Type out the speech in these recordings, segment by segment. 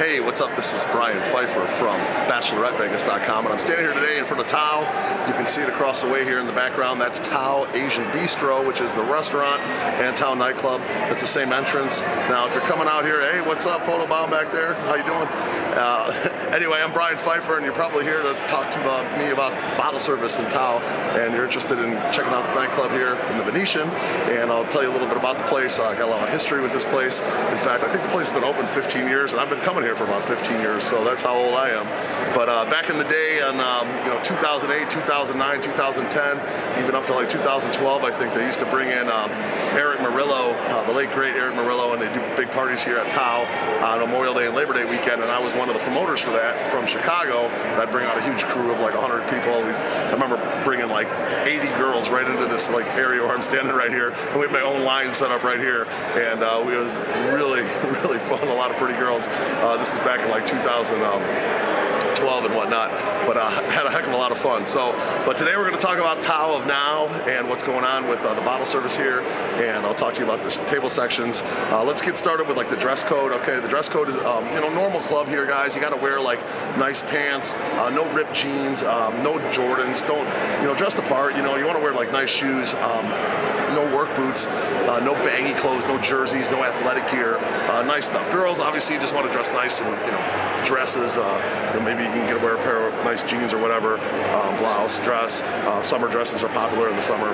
Hey, what's up? This is Brian Pfeiffer from BacheloretteVegas.com, and I'm standing here today in front of Tao. You can see it across the way here in the background. That's Tao Asian Bistro, which is the restaurant, and Tao nightclub. It's the same entrance. Now, if you're coming out here, hey, what's up, photobomb back there? How you doing? Anyway, I'm Brian Pfeiffer, and you're probably here to talk to me about bottle service in Tao, and you're interested in checking out the nightclub here in the Venetian, and I'll tell you a little bit about the place. I got a lot of history with this place. In fact, I think the place has been open 15 years, and I've been coming here for about 15 years, so that's how old I am. But back in the day, in 2008, 2009, 2010, even up to like 2012, I think they used to bring in Erick Morillo, the late great Erick Morillo, and they do big parties here at Tao on Memorial Day and Labor Day weekend, and I was one of the promoters for that from Chicago. And I'd bring out a huge crew of like 100 people. I remember bringing like 80 girls right into this like area where I'm standing right here, and we had my own line set up right here, and it was really, really fun. A lot of pretty girls. This is back in like 2012 and whatnot, but had a heck of a lot of fun. But today we're going to talk about Tao of now and what's going on with the bottle service here, and I'll talk to you about the table sections. Let's get started with like the dress code. Okay, the dress code is normal club here, guys. You got to wear like nice pants, no ripped jeans, no Jordans. Don't dress the part. You want to wear like nice shoes. No work boots, no baggy clothes, no jerseys, no athletic gear, nice stuff. Girls, obviously, you just want to dress nice and dresses. Maybe you can wear a pair of nice jeans or whatever, blouse, dress. Summer dresses are popular in the summer.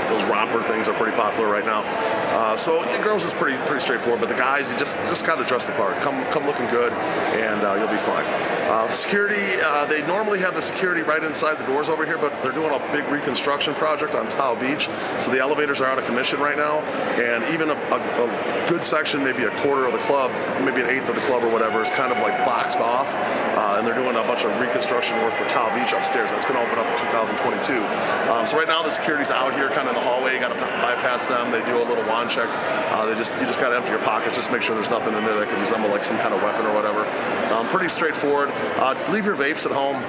Those romper things are pretty popular right now. So girls is pretty straightforward, but the guys, you just got to dress the part. Come looking good, and you'll be fine. Security, they normally have the security right inside the doors over here, but they're doing a big reconstruction project on Tao Beach, so the elevators are out of commission right now, and even a good section, maybe a quarter of the club, maybe an eighth of the club or whatever, is kind of like boxed off, and they're doing a bunch of reconstruction work for Tao Beach upstairs. That's going to open up in 2022. So right now the security's out here kind of in the hallway. You got to bypass them. They do a little wand check. You just got to empty your pockets, just make sure there's nothing in there that could resemble like some kind of weapon or whatever. Pretty straightforward. Leave your vapes at home.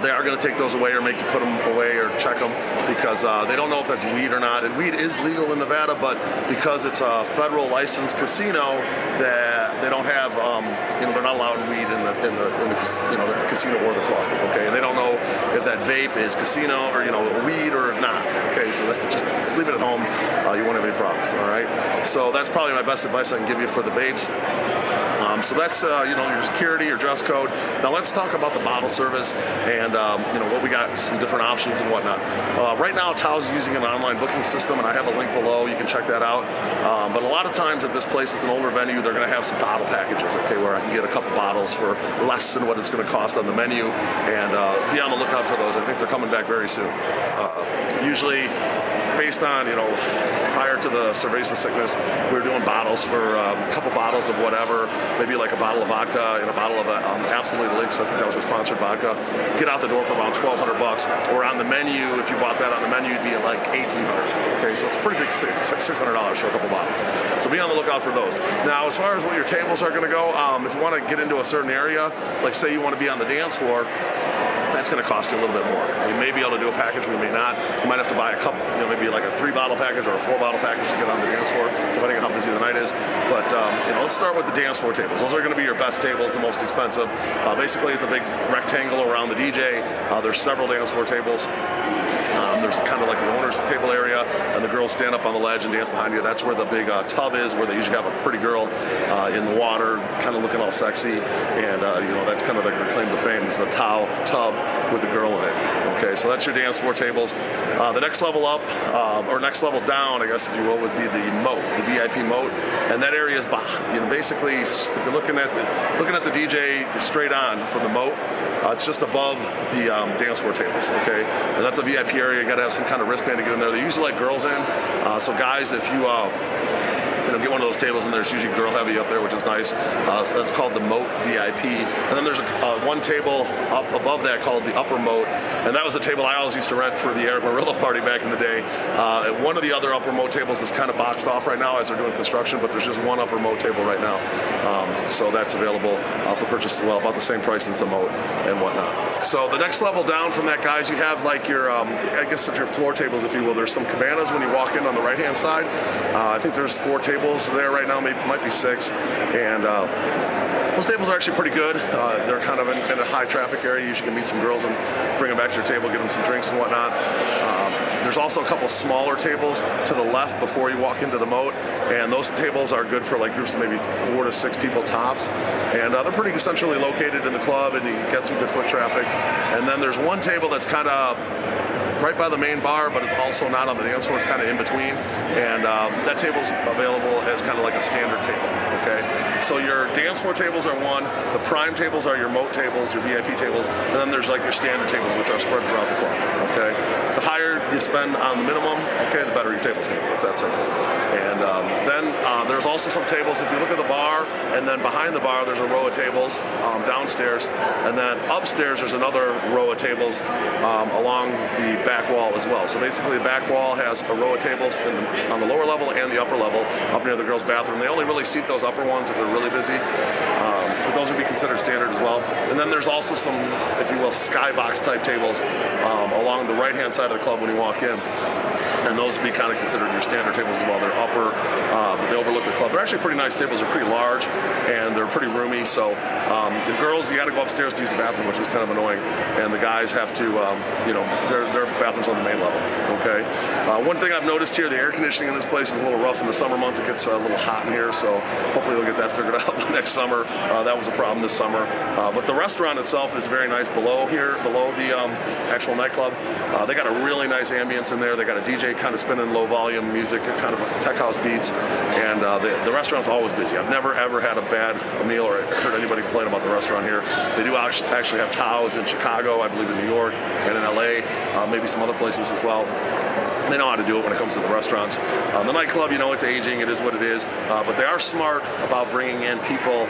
They are going to take those away or make you put them away or check them because they don't know if that's weed or not. And weed is legal in Nevada, but because it's a federal licensed casino, that they don't have, they're not allowed weed in the casino or the club. Okay, and they don't know if that vape is casino or weed or not. Okay, so just leave it at home. You won't have any problems. All right. So that's probably my best advice I can give you for the vapes. So that's your security, your dress code. Now let's talk about the bottle service and what we got, some different options and whatnot. Right now, Tao's using an online booking system, and I have a link below. You can check that out. But a lot of times at this place, it's an older venue. They're going to have some bottle packages, okay, where I can get a couple bottles for less than what it's going to cost on the menu, and be on the lookout for those. I think they're coming back very soon. Usually, based on prior to the cerveza sickness, we were doing bottles for a couple bottles of whatever, maybe like a bottle of vodka and a bottle of Absolutely Licks. I think that was a sponsored vodka. Get out the door for about $1,200. Or on the menu, if you bought that on the menu, it'd be at like $1,800. Okay, so it's a pretty big thing. It's like $600 for a couple bottles. So be on the lookout for those. Now, as far as what your tables are going to go, if you want to get into a certain area, like say you want to be on the dance floor, that's going to cost you a little bit more. We may be able to do a package, we may not. You might have to buy a couple, maybe like a 3-bottle package or a 4-bottle package to get on the dance floor, depending on how busy the night is. But, let's start with the dance floor tables. Those are going to be your best tables, the most expensive. Basically, it's a big rectangle around the DJ. There's several dance floor tables. There's kind of like the owner's table area, and the girls stand up on the ledge and dance behind you. That's where the big tub is, where they usually have a pretty girl in the water, kind of looking all sexy, and that's kind of like their claim to fame. It's a Tao tub with a girl in it. Okay, so that's your dance floor tables. The next level up, or next level down, I guess if you will, would be the moat, the VIP moat, and that area is basically, if you're looking at the DJ straight on from the moat, it's just above the dance floor tables. Okay, and that's a VIP area. You got to have some kind of wristband to get in there. They usually let girls in. So guys, if you get one of those tables, and there's usually girl heavy up there, which is nice. So that's called the Moat VIP. And then there's one table up above that called the Upper Moat, and that was the table I always used to rent for the Erick Morillo party back in the day. One of the other Upper Moat tables is kind of boxed off right now as they're doing construction, but there's just one Upper Moat table right now. So that's available for purchase as well, about the same price as the Moat and whatnot. So the next level down from that, guys, you have like your, I guess if your floor tables, if you will, there's some cabanas when you walk in on the right-hand side. I think there's 4 tables there right now, maybe might be 6, and Those tables are actually pretty good. They're kind of in a high traffic area. You usually can meet some girls and bring them back to your table, get them some drinks and whatnot. There's also a couple smaller tables to the left before you walk into the moat, and those tables are good for like groups of maybe 4 to 6 people tops. And they're pretty centrally located in the club, and you get some good foot traffic. And then there's one table that's kind of right by the main bar, but it's also not on the dance floor. It's kind of in between, and that table's available as kind of like a standard table. Okay, so your dance floor tables are one, the prime tables are your moat tables, your VIP tables, and then there's like your standard tables, which are spread throughout the club. Okay, the higher you spend on the minimum, okay, the better your table's going to be. It's that simple. And then there's also some tables. If you look at the bar, and then behind the bar, there's a row of tables downstairs, and then upstairs there's another row of tables along the back wall as well. So basically, the back wall has a row of tables on the lower level and the upper level up near the girls' bathroom. They only really seat those upper ones if they're really busy, but those would be considered standard as well. And then there's also some, if you will, skybox type tables along the right-hand side of the club when you walk in. And those would be kind of considered your standard tables as well. They're upper, but they overlook the club. They're actually pretty nice tables. They're pretty large, and they're pretty roomy. So the girls, you got to go upstairs to use the bathroom, which is kind of annoying. And the guys have to, their bathrooms on the main level. Okay. One thing I've noticed here, the air conditioning in this place is a little rough in the summer months. It gets a little hot in here, so hopefully they'll get that figured out next summer. That was a problem this summer. But the restaurant itself is very nice below the actual nightclub. They got a really nice ambience in there. They got a DJ kind of spinning low volume music, kind of tech house beats, and the restaurant's always busy. I've never ever had a bad meal or heard anybody complain about the restaurant here. They do actually have Taos in Chicago, I believe in New York, and in LA, maybe some other places as well. They know how to do it when it comes to the restaurants. The nightclub, it's aging, it is what it is, but they are smart about bringing in people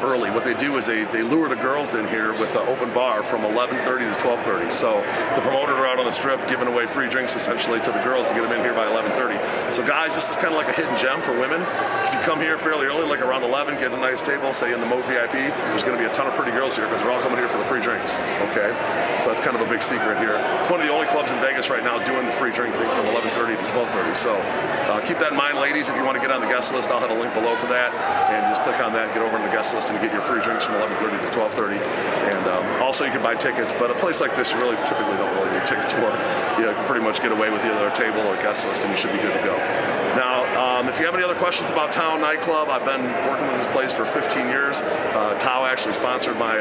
early. What they do is they lure the girls in here with an open bar from 11:30 to 12:30. So the promoters are out on the strip giving away free drinks essentially to the girls to get them in here by 11:30. So guys, this is kind of like a hidden gem for women. If you come here fairly early, like around 11, get a nice table, say in the Moat VIP, there's going to be a ton of pretty girls here because they're all coming here for the free drinks. Okay, so that's kind of a big secret here. It's one of the only clubs in Vegas right now doing the free drink thing from 11:30 to 12:30. So keep that in mind, ladies. If you want to get on the guest list, I'll have a link below for that, and just click on that, get over on the guest list, and get your free drinks from 11:30 to 12:30. And also, you can buy tickets, but a place like this, you really typically don't really need tickets for. You can pretty much get away with either a table or a guest list, and you should be good to go. Now, if you have any other questions about Tao Nightclub, I've been working with this place for 15 years. Tao actually sponsored my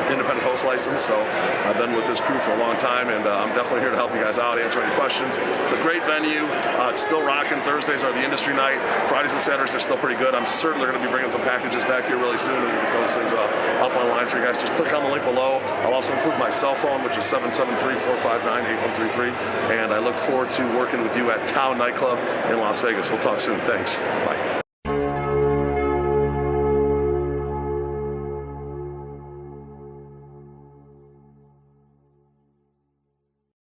independent host license, so I've been with this crew for a long time, and I'm definitely here to help you guys out, answer any questions. It's a great venue. It's still rocking. Thursdays are the industry night. Fridays and Saturdays are still pretty good. I'm certain they're going to be bringing some packages back here really soon, and we'll get those things up online for you guys. Just click on the link below. I'll also include my cell phone, which is 773-459-8133, and I look forward to working with you at Tao Nightclub in Las Vegas. We'll talk soon. Thanks. Bye.